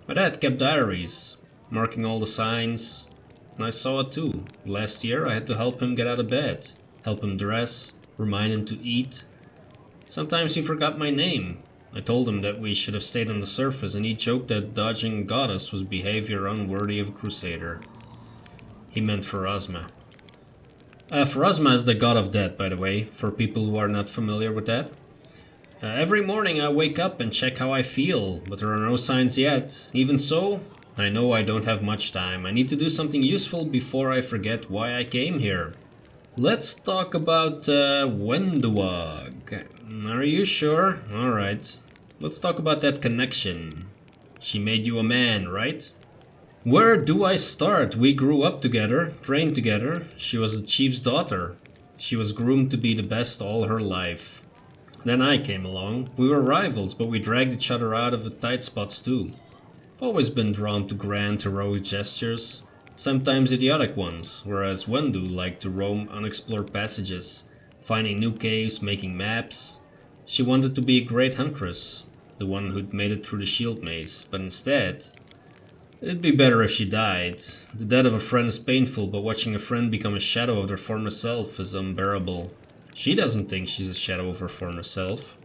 My dad kept diaries, marking all the signs, and I saw it too. Last year I had to help him get out of bed, help him dress, remind him to eat. Sometimes he forgot my name. I told him that we should have stayed on the surface and he joked that dodging goddess was behavior unworthy of a crusader. He meant Pharasma. Pharasma is the god of death, by the way, for people who are not familiar with that. Every morning I wake up and check how I feel, but there are no signs yet. Even so, I know I don't have much time. I need to do something useful before I forget why I came here. Let's talk about Wenduag. Are you sure? Alright. Let's talk about that connection. She made you a man, right? Where do I start? We grew up together, trained together. She was a chief's daughter. She was groomed to be the best all her life. Then I came along. We were rivals, but we dragged each other out of the tight spots too. I've always been drawn to grand, heroic gestures, sometimes idiotic ones, whereas Wendu liked to roam unexplored passages, finding new caves, making maps. She wanted to be a great huntress, the one who'd made it through the shield maze, but instead, It'd be better if she died. The death of a friend is painful, but watching a friend become a shadow of their former self is unbearable. She doesn't think she's a shadow of her former self.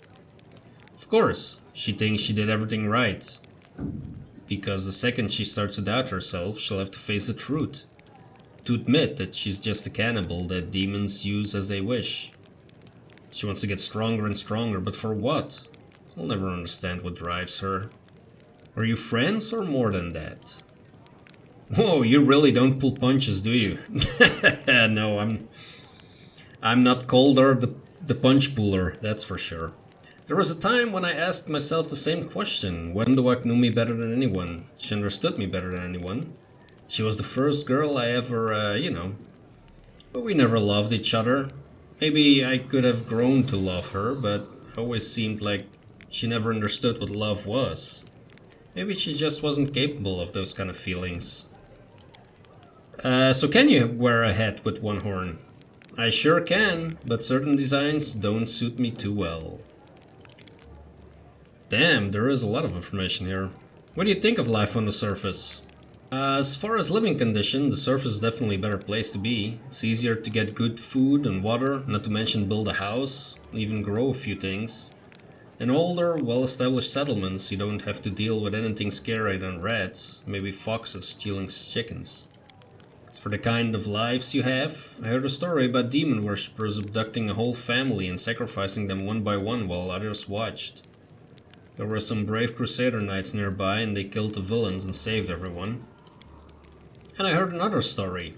Of course, she thinks she did everything right. Because the second she starts to doubt herself, she'll have to face the truth. To admit that she's just a cannibal that demons use as they wish. She wants to get stronger and stronger, but for what? I'll never understand what drives her. Are you friends or more than that? Whoa, you really don't pull punches, do you? No, I'm not Cauldar the punch puller, that's for sure. There was a time when I asked myself the same question. Wendoak knew me better than anyone. She understood me better than anyone. She was the first girl I ever, But we never loved each other. Maybe I could have grown to love her, but it always seemed like she never understood what love was. Maybe she just wasn't capable of those kind of feelings. So can you wear a hat with one horn? I sure can, but certain designs don't suit me too well. Damn, there is a lot of information here. What do you think of life on the surface? As far as living condition, the surface is definitely a better place to be. It's easier to get good food and water, not to mention build a house, even grow a few things. In older, well-established settlements, you don't have to deal with anything scarier than rats, maybe foxes stealing chickens. As for the kind of lives you have, I heard a story about demon worshippers abducting a whole family and sacrificing them one by one while others watched. There were some brave crusader knights nearby and they killed the villains and saved everyone. And I heard another story.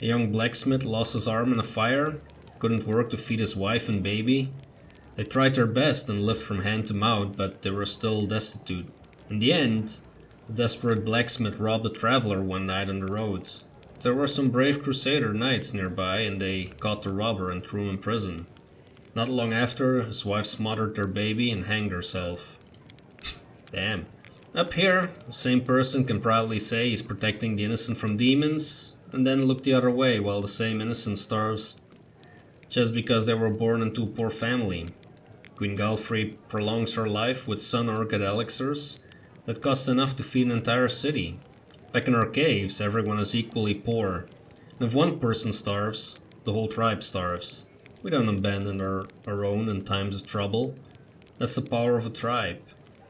A young blacksmith lost his arm in a fire, couldn't work to feed his wife and baby. They tried their best and lived from hand to mouth, but they were still destitute. In the end, the desperate blacksmith robbed a traveler one night on the road. There were some brave crusader knights nearby and they caught the robber and threw him in prison. Not long after, his wife smothered their baby and hanged herself. Damn. Up here, the same person can proudly say he's protecting the innocent from demons, and then look the other way while the same innocent starves just because they were born into a poor family. Queen Galfrey prolongs her life with sun orchid elixirs that cost enough to feed an entire city. Back in our caves, everyone is equally poor, and if one person starves, the whole tribe starves. We don't abandon our own in times of trouble. That's the power of a tribe.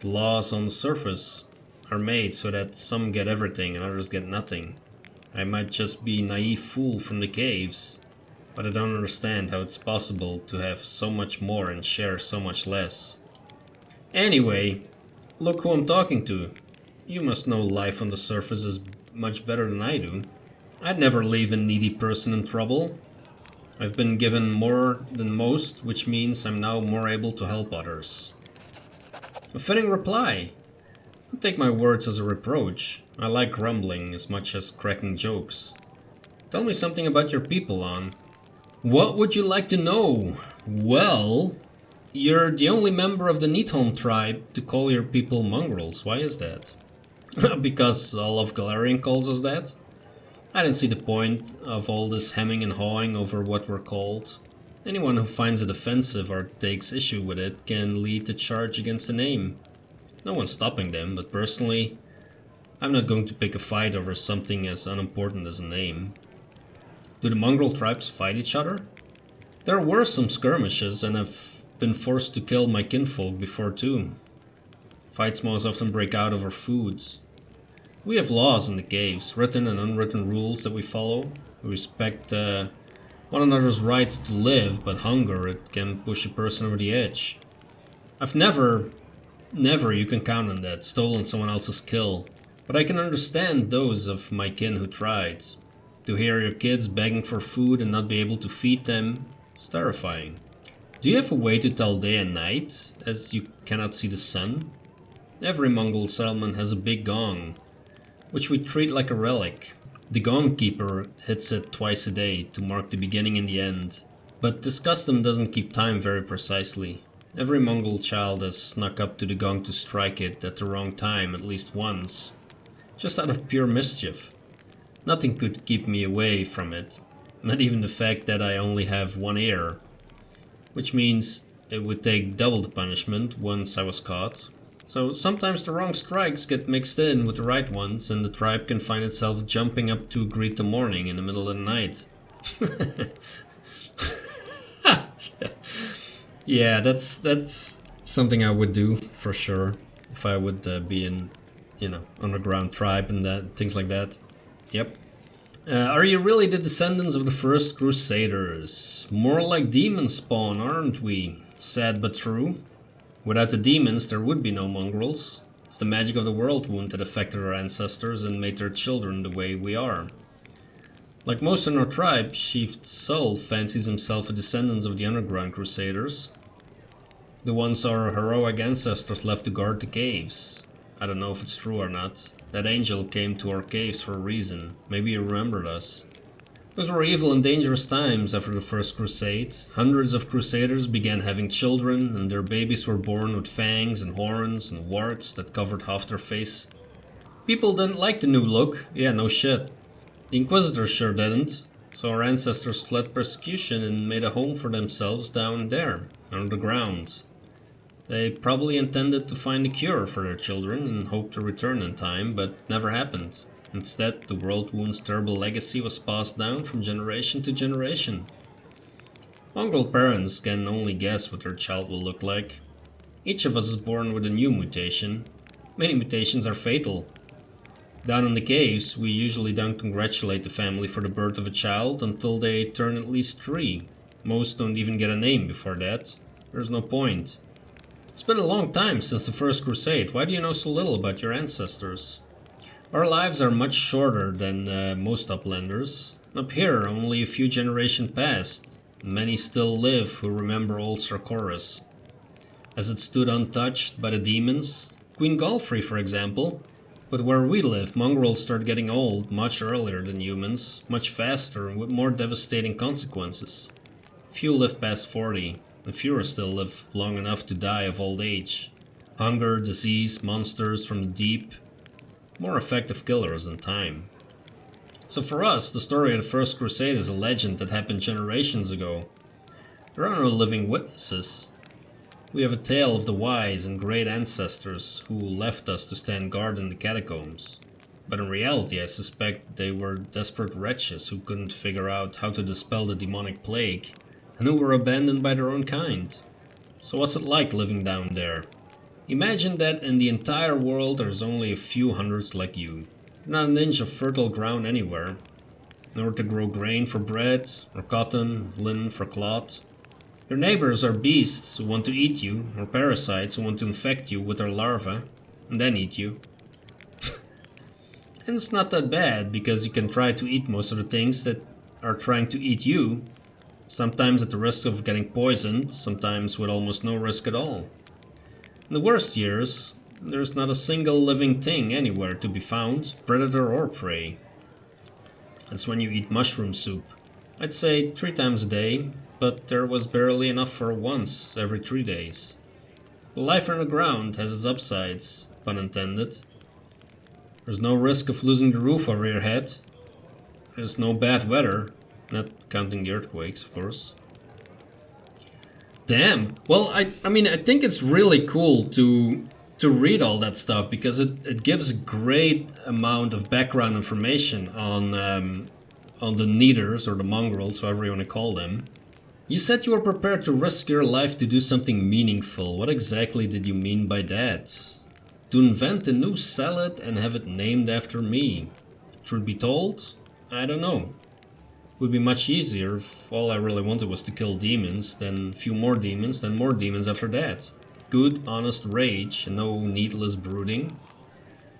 The laws on the surface are made so that some get everything and others get nothing. I might just be a naive fool from the caves, but I don't understand how it's possible to have so much more and share so much less. Anyway, look who I'm talking to. You must know life on the surface is much better than I do. I'd never leave a needy person in trouble. I've been given more than most, which means I'm now more able to help others. A fitting reply. Don't take my words as a reproach. I like grumbling as much as cracking jokes. Tell me something about your people, Lann. What would you like to know? Well, you're the only member of the Needholm tribe to call your people mongrels. Why is that? Because all of Galarian calls us that? I don't see the point of all this hemming and hawing over what we're called. Anyone who finds it offensive or takes issue with it can lead the charge against the name. No one's stopping them, but personally, I'm not going to pick a fight over something as unimportant as a name. Do the mongrel tribes fight each other? There were some skirmishes, and I've been forced to kill my kinfolk before too. Fights most often break out over foods. We have laws in the caves, written and unwritten rules that we follow. We respect one another's rights to live, but hunger, it can push a person over the edge. I've never, you can count on that, stolen someone else's kill. But I can understand those of my kin who tried. To hear your kids begging for food and not be able to feed them, it's terrifying. Do you have a way to tell day and night, as you cannot see the sun? Every Mongol settlement has a big gong, which we treat like a relic. The gong keeper hits it twice a day to mark the beginning and the end. But this custom doesn't keep time very precisely. Every Mongol child has snuck up to the gong to strike it at the wrong time at least once, just out of pure mischief. Nothing could keep me away from it, not even the fact that I only have one ear, which means it would take double the punishment once I was caught. So sometimes the wrong strikes get mixed in with the right ones, and the tribe can find itself jumping up to greet the morning in the middle of the night. Yeah, that's something I would do for sure if I would be in, you know, underground tribe and that things like that. Yep. Are you really the descendants of the first Crusaders? More like demon spawn, aren't we? Sad but true. Without the demons, there would be no mongrels. It's the magic of the world wound that affected our ancestors and made their children the way we are. Like most in our tribe, Chief Sol fancies himself a descendant of the underground Crusaders. The ones our heroic ancestors left to guard the caves. I don't know if it's true or not. That angel came to our caves for a reason. Maybe he remembered us. Those were evil and dangerous times after the First Crusade. Hundreds of Crusaders began having children, and their babies were born with fangs and horns and warts that covered half their face. People didn't like the new look. Yeah, no shit. The Inquisitors sure didn't. So our ancestors fled persecution and made a home for themselves down there, under the ground. They probably intended to find a cure for their children and hoped to return in time, but never happened. Instead, the World Wound's terrible legacy was passed down from generation to generation. Mongrel parents can only guess what their child will look like. Each of us is born with a new mutation. Many mutations are fatal. Down in the caves, we usually don't congratulate the family for the birth of a child until they turn at least 3. Most don't even get a name before that. There's no point. It's been a long time since the First Crusade. Why do you know so little about your ancestors? Our lives are much shorter than most uplanders. Up here, only a few generations passed. Many still live who remember old Sarkoris. As it stood untouched by the demons. Queen Galfrey, for example. But where we live, mongrels start getting old much earlier than humans, much faster and with more devastating consequences. Few live past 40, and fewer still live long enough to die of old age. Hunger, disease, monsters from the deep. More effective killers than time. So for us, the story of the First Crusade is a legend that happened generations ago. There are no living witnesses. We have a tale of the wise and great ancestors who left us to stand guard in the catacombs. But in reality, I suspect they were desperate wretches who couldn't figure out how to dispel the demonic plague, and who were abandoned by their own kind. So what's it like living down there? Imagine that in the entire world there's only a few hundreds like you. Not an inch of fertile ground anywhere. Nor to grow grain for bread, or cotton, linen for cloth. Your neighbors are beasts who want to eat you, or parasites who want to infect you with their larvae, and then eat you. And it's not that bad, because you can try to eat most of the things that are trying to eat you. Sometimes at the risk of getting poisoned, sometimes with almost no risk at all. In the worst years, there's not a single living thing anywhere to be found, predator or prey. That's when you eat mushroom soup. I'd say 3 times a day, but there was barely enough for once every 3 days. Life underground has its upsides, pun intended. There's no risk of losing the roof over your head. There's no bad weather, not counting the earthquakes, of course. Damn. Well, I mean, I think it's really cool to read all that stuff because it gives a great amount of background information on the needers or the mongrels, however you want to call them. You said you were prepared to risk your life to do something meaningful. What exactly did you mean by that? To invent a new salad and have it named after me. Truth be told, I don't know. Would be much easier if all I really wanted was to kill demons, then a few more demons, then more demons after that. Good, honest rage, and no needless brooding.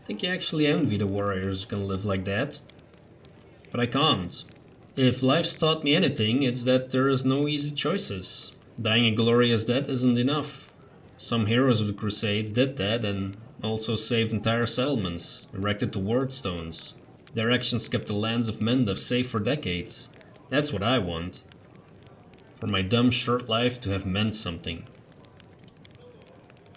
I think you actually envy the warriors who can live like that. But I can't. If life's taught me anything, it's that there is no easy choices. Dying a glorious death isn't enough. Some heroes of the Crusades did that and also saved entire settlements, erected the ward stones. Their actions kept the lands of Mendev safe for decades. That's what I want. For my dumb short life to have meant something.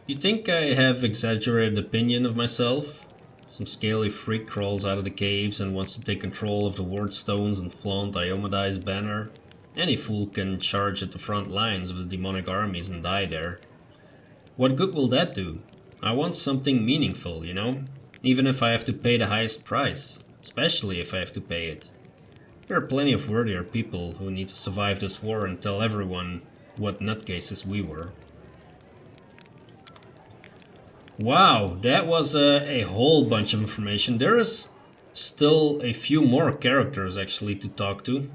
You think I have exaggerated opinion of myself? Some scaly freak crawls out of the caves and wants to take control of the ward stones and flaunt Iomadi's banner. Any fool can charge at the front lines of the demonic armies and die there. What good will that do? I want something meaningful, you know? Even if I have to pay the highest price. Especially if I have to pay it. There are plenty of worthier people who need to survive this war and tell everyone what nutcases we were. Wow, that was a whole bunch of information. There is still a few more characters actually to talk to.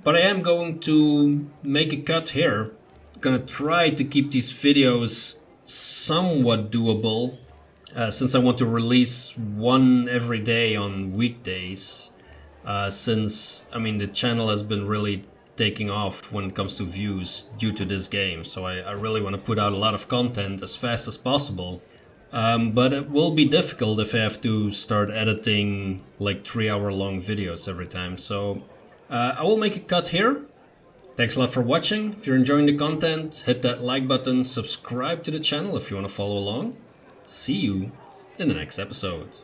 But I am going to make a cut here. I'm gonna try to keep these videos somewhat doable. Since I want to release one every day on weekdays. Since, I mean, the channel has been really taking off when it comes to views due to this game. So I really want to put out a lot of content as fast as possible. But it will be difficult if I have to start editing like 3-hour long videos every time. So I will make a cut here. Thanks a lot for watching. If you're enjoying the content, hit that like button, subscribe to the channel if you want to follow along. See you in the next episode.